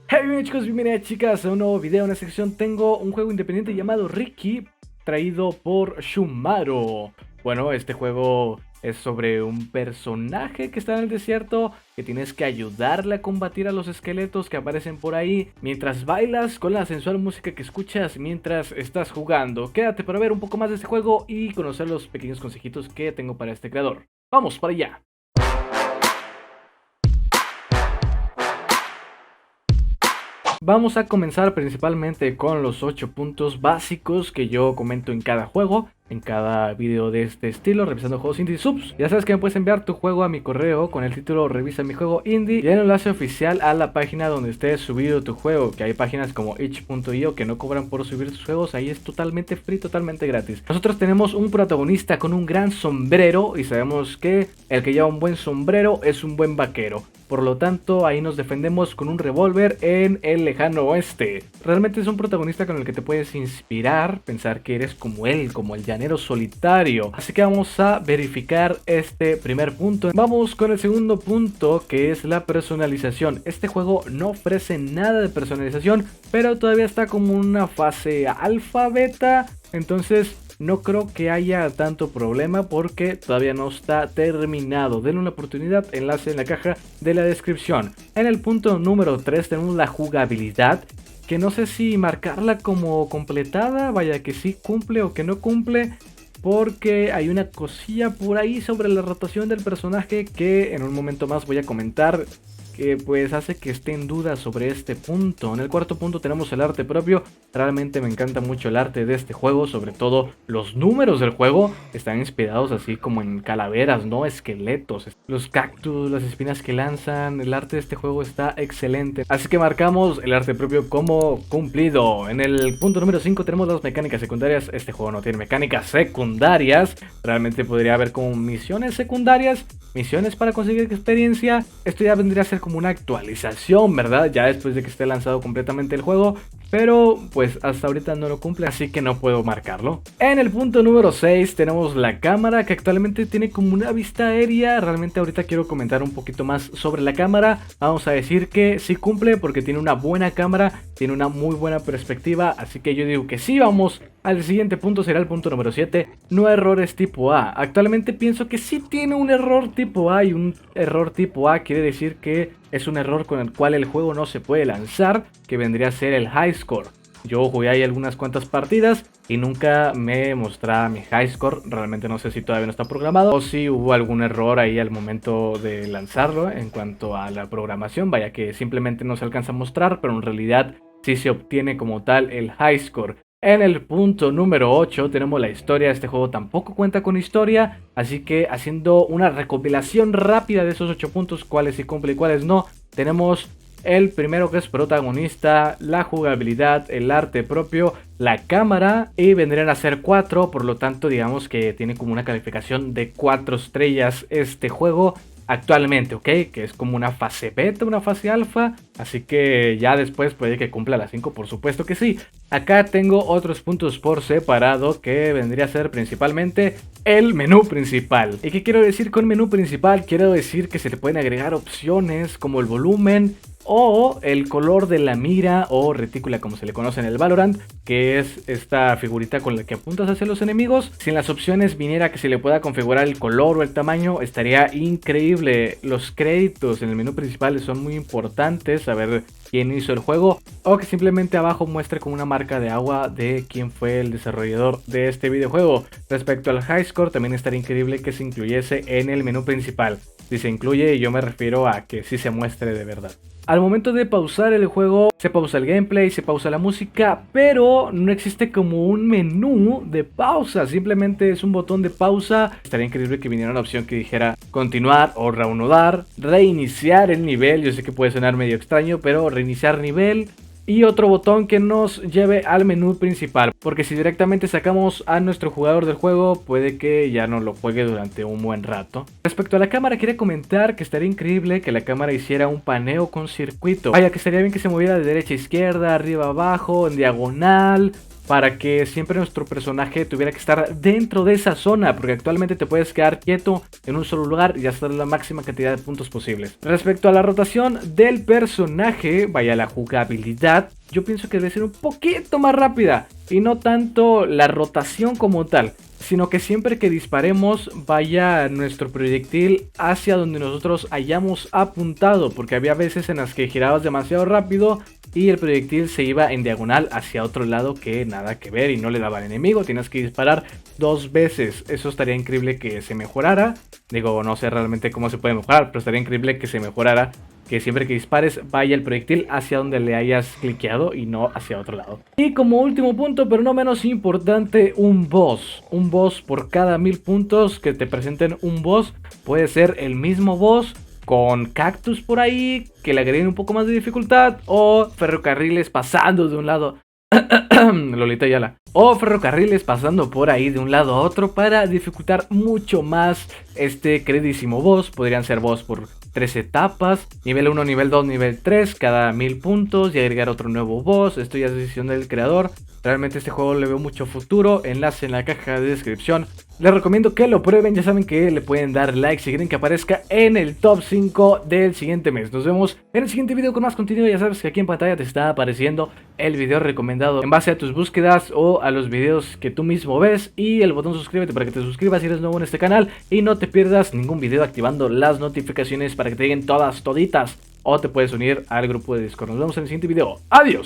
Hey bien chicos, bienvenidas chicas a un nuevo video. En esta sección tengo un juego independiente llamado Ricky, traído por Shumaro. Bueno, este juego es sobre un personaje que está en el desierto, que tienes que ayudarle a combatir a los esqueletos que aparecen por ahí, mientras bailas con la sensual música que escuchas mientras estás jugando. Quédate para ver un poco más de este juego y conocer los pequeños consejitos que tengo para este creador. ¡Vamos para allá! Vamos a comenzar principalmente con los 8 puntos básicos que yo comento en cada juego, en cada video de este estilo, revisando juegos indie subs. Ya sabes que me puedes enviar tu juego a mi correo con el título Revisa mi juego indie y el enlace oficial a la página donde estés subido tu juego, que hay páginas como itch.io que no cobran por subir tus juegos. Ahí es totalmente free, totalmente gratis. Nosotros tenemos un protagonista con un gran sombrero y sabemos que el que lleva un buen sombrero es un buen vaquero. Por lo tanto, ahí nos defendemos con un revólver en el lejano oeste. Realmente es un protagonista con el que te puedes inspirar, pensar que eres como él, como el llanero solitario. Así que vamos a verificar este primer punto. Vamos con el segundo punto, que es la personalización. Este juego no ofrece nada de personalización, pero todavía está como una fase alfa, beta. Entonces no creo que haya tanto problema porque todavía no está terminado. Denle una oportunidad, enlace en la caja de la descripción. En el punto número 3 tenemos la jugabilidad, que no sé si marcarla como completada, vaya que sí cumple o que no cumple, porque hay una cosilla por ahí sobre la rotación del personaje que en un momento más voy a comentar, que pues hace que esté en duda sobre este punto. En el cuarto punto tenemos el arte propio. Realmente me encanta mucho el arte de este juego, sobre todo los números del juego están inspirados así como en calaveras, no esqueletos, los cactus, las espinas que lanzan. El arte de este juego está excelente, así que marcamos el arte propio como cumplido. En el punto número 5 tenemos las mecánicas secundarias. Este juego no tiene mecánicas secundarias, realmente podría haber como misiones secundarias, misiones para conseguir experiencia. Esto ya vendría a ser como una actualización, ¿verdad? Ya después de que esté lanzado completamente el juego, pero pues hasta ahorita no lo cumple, así que no puedo marcarlo. En el punto número 6 tenemos la cámara, que actualmente tiene como una vista aérea. Realmente ahorita quiero comentar un poquito más sobre la cámara. Vamos a decir que sí cumple porque tiene una buena cámara, tiene una muy buena perspectiva, así que yo digo que sí. Vamos al siguiente punto, será el punto número 7, no errores tipo A. Actualmente pienso que sí tiene un error tipo A, y un error tipo A quiere decir que es un error con el cual el juego no se puede lanzar, que vendría a ser el high score. Yo jugué ahí algunas cuantas partidas y nunca me mostraba mi high score. Realmente no sé si todavía no está programado o si hubo algún error ahí al momento de lanzarlo en cuanto a la programación. Vaya que simplemente no se alcanza a mostrar, pero en realidad sí se obtiene como tal el high score. En el punto número 8 tenemos la historia. Este juego tampoco cuenta con historia, así que haciendo una recopilación rápida de esos 8 puntos, cuáles sí cumple y cuáles no, tenemos el primero, que es protagonista, la jugabilidad, el arte propio, la cámara, y vendrían a ser 4, por lo tanto digamos que tiene como una calificación de 4 estrellas este juego actualmente, ¿ok? Que es como una fase beta, una fase alfa, así que ya después puede que cumpla las 5, por supuesto que sí. Acá tengo otros puntos por separado, que vendría a ser principalmente el menú principal. ¿Y qué quiero decir con menú principal? Quiero decir que se le pueden agregar opciones como el volumen o el color de la mira o retícula, como se le conoce en el Valorant, que es esta figurita con la que apuntas hacia los enemigos. Si en las opciones viniera que se le pueda configurar el color o el tamaño, estaría increíble. Los créditos en el menú principal son muy importantes, saber quién hizo el juego, o que simplemente abajo muestre con una marca de agua de quién fue el desarrollador de este videojuego. Respecto al high score, también estaría increíble que se incluyese en el menú principal. Si se incluye, yo me refiero a que sí se muestre de verdad. Al momento de pausar el juego, se pausa el gameplay, se pausa la música, pero no existe como un menú de pausa, simplemente es un botón de pausa. Estaría increíble que viniera una opción que dijera continuar o reanudar, reiniciar el nivel. Yo sé que puede sonar medio extraño, pero reiniciar nivel. Y otro botón que nos lleve al menú principal, porque si directamente sacamos a nuestro jugador del juego, puede que ya no lo juegue durante un buen rato. Respecto a la cámara, quería comentar que estaría increíble que la cámara hiciera un paneo con circuito. Vaya que estaría bien que se moviera de derecha a izquierda, arriba a abajo, en diagonal. para que siempre nuestro personaje tuviera que estar dentro de esa zona, porque actualmente te puedes quedar quieto en un solo lugar y hacer la máxima cantidad de puntos posibles. Respecto a la rotación del personaje, vaya la jugabilidad, yo pienso que debe ser un poquito más rápida y no tanto la rotación como tal, sino que siempre que disparemos vaya nuestro proyectil hacia donde nosotros hayamos apuntado, porque había veces en las que girabas demasiado rápido y el proyectil se iba en diagonal hacia otro lado que nada que ver y no le daba al enemigo. Tienes que disparar 2 veces. Eso estaría increíble que se mejorara. Digo, no sé realmente cómo se puede mejorar, pero estaría increíble que se mejorara, que siempre que dispares vaya el proyectil hacia donde le hayas cliqueado y no hacia otro lado. Y como último punto, pero no menos importante, un boss. Un boss por cada 1000 puntos que te presenten un boss. Puede ser el mismo boss con cactus por ahí, que le agreguen un poco más de dificultad, o ferrocarriles pasando de un lado. Lolita Yala. O ferrocarriles pasando por ahí de un lado a otro para dificultar mucho más este queridísimo boss. Podrían ser boss por 3 etapas, nivel 1, nivel 2, nivel 3, cada 1000 puntos y agregar otro nuevo boss. Esto ya es decisión del creador. Realmente este juego le veo mucho futuro. Enlace en la caja de descripción. Les recomiendo que lo prueben. Ya saben que le pueden dar like si quieren que aparezca en el top 5 del siguiente mes. Nos vemos en el siguiente video con más contenido. Ya sabes que aquí en pantalla te está apareciendo el video recomendado en base a tus búsquedas o a los videos que tú mismo ves. Y el botón suscríbete para que te suscribas si eres nuevo en este canal y no te pierdas ningún video activando las notificaciones para que te lleguen todas, toditas. O te puedes unir al grupo de Discord. Nos vemos en el siguiente video. ¡Adiós!